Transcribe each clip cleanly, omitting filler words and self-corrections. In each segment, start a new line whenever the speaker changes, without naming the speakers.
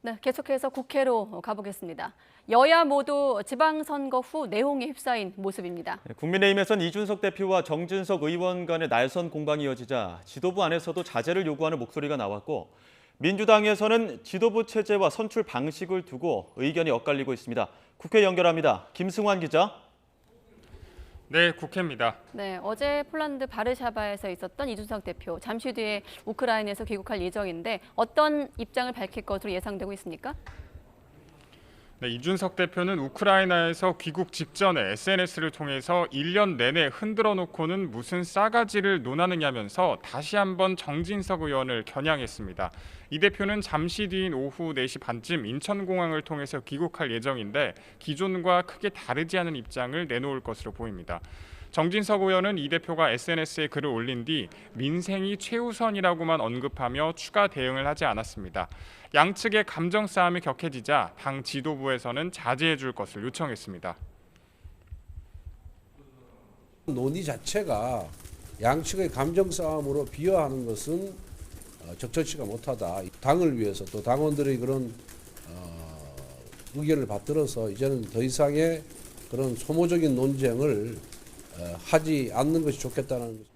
네, 계속해서 국회로 가보겠습니다. 여야 모두 지방선거 후 내홍에 휩싸인 모습입니다.
국민의힘에선 이준석 대표와 정진석 의원 간의 날선 공방이 이어지자 지도부 안에서도 자제를 요구하는 목소리가 나왔고 민주당에서는 지도부 체제와 선출 방식을 두고 의견이 엇갈리고 있습니다. 국회 연결합니다. 김승환 기자.
네, 국회입니다.
네, 어제 폴란드 바르샤바에서 있었던 이준석 대표, 잠시 뒤에 우크라이나에서 귀국할 예정인데 어떤 입장을 밝힐 것으로 예상되고 있습니까?
네, 이준석 대표는 우크라이나에서 귀국 직전에 SNS를 통해서 1년 내내 흔들어 놓고는 무슨 싸가지를 논하느냐면서 다시 한번 정진석 의원을 겨냥했습니다. 이 대표는 잠시 뒤인 오후 4시 반쯤 인천공항을 통해서 귀국할 예정인데 기존과 크게 다르지 않은 입장을 내놓을 것으로 보입니다. 정진석 의원은 이 대표가 SNS에 글을 올린 뒤 민생이 최우선이라고만 언급하며 추가 대응을 하지 않았습니다. 양측의 감정 싸움이 격해지자 당 지도부에서는 자제해 줄 것을 요청했습니다.
논의 자체가 양측의 감정 싸움으로 비화하는 것은 적절치가 못하다. 당을 위해서 또 당원들의 그런 의견을 받들어서 이제는 더 이상의 그런 소모적인 논쟁을 하지 않는 것이 좋겠다는 것.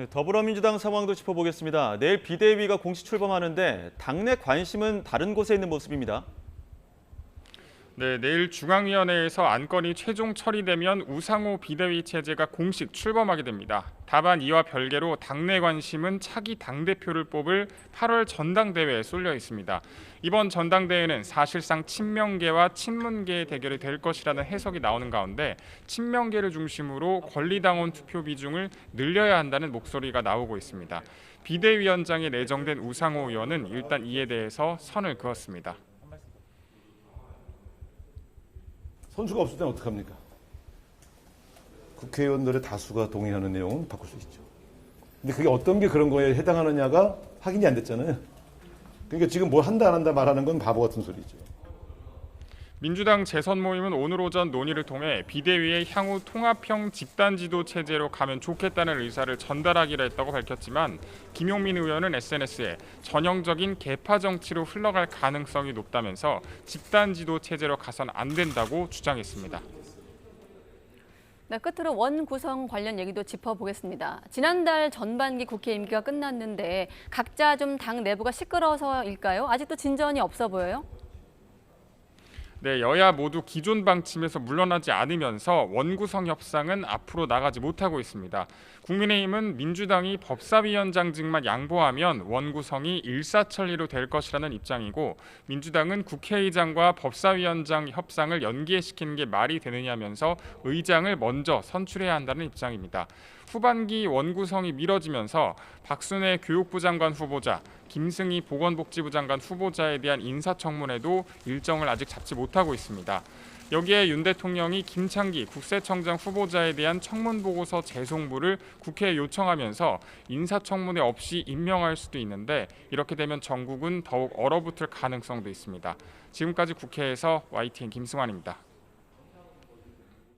더불어민주당 상황도 짚어보겠습니다. 내일 비대위가 공식 출범하는데 당내 관심은 다른 곳에 있는 모습입니다.
네, 내일 중앙위원회에서 안건이 최종 처리되면 우상호 비대위 체제가 공식 출범하게 됩니다. 다만 이와 별개로 당내 관심은 차기 당대표를 뽑을 8월 전당대회에 쏠려 있습니다. 이번 전당대회는 사실상 친명계와 친문계의 대결이 될 것이라는 해석이 나오는 가운데 친명계를 중심으로 권리당원 투표 비중을 늘려야 한다는 목소리가 나오고 있습니다. 비대위원장에 내정된 우상호 의원은 일단 이에 대해서 선을 그었습니다.
선수가 없을 때는 어떡합니까? 국회의원들의 다수가 동의하는 내용은 바꿀 수 있죠. 근데 그게 어떤 게 그런 거에 해당하느냐가 확인이 안 됐잖아요. 그러니까 지금 뭘 한다 안 한다 말하는 건 바보 같은 소리죠.
민주당 재선 모임은 오늘 오전 논의를 통해 비대위의 향후 통합형 집단지도 체제로 가면 좋겠다는 의사를 전달하기로 했다고 밝혔지만 김용민 의원은 SNS에 전형적인 계파 정치로 흘러갈 가능성이 높다면서 집단지도 체제로 가선 안 된다고 주장했습니다.
네, 끝으로 원 구성 관련 얘기도 짚어보겠습니다. 지난달 전반기 국회 임기가 끝났는데 각자 좀 당 내부가 시끄러워서일까요? 아직도 진전이 없어 보여요?
네, 여야 모두 기존 방침에서 물러나지 않으면서 원구성 협상은 앞으로 나가지 못하고 있습니다. 국민의힘은 민주당이 법사위원장직만 양보하면 원구성이 일사천리로 될 것이라는 입장이고 민주당은 국회의장과 법사위원장 협상을 연기시키는 게 말이 되느냐면서 의장을 먼저 선출해야 한다는 입장입니다. 후반기 원구성이 미뤄지면서 박순애 교육부 장관 후보자, 김승희 보건복지부 장관 후보자에 대한 인사청문회도 일정을 아직 잡지 못하고 있습니다. 여기에 윤 대통령이 김창기 국세청장 후보자에 대한 청문보고서 재송부를 국회에 요청하면서 인사청문회 없이 임명할 수도 있는데 이렇게 되면 정국은 더욱 얼어붙을 가능성도 있습니다. 지금까지 국회에서 YTN 김승환입니다.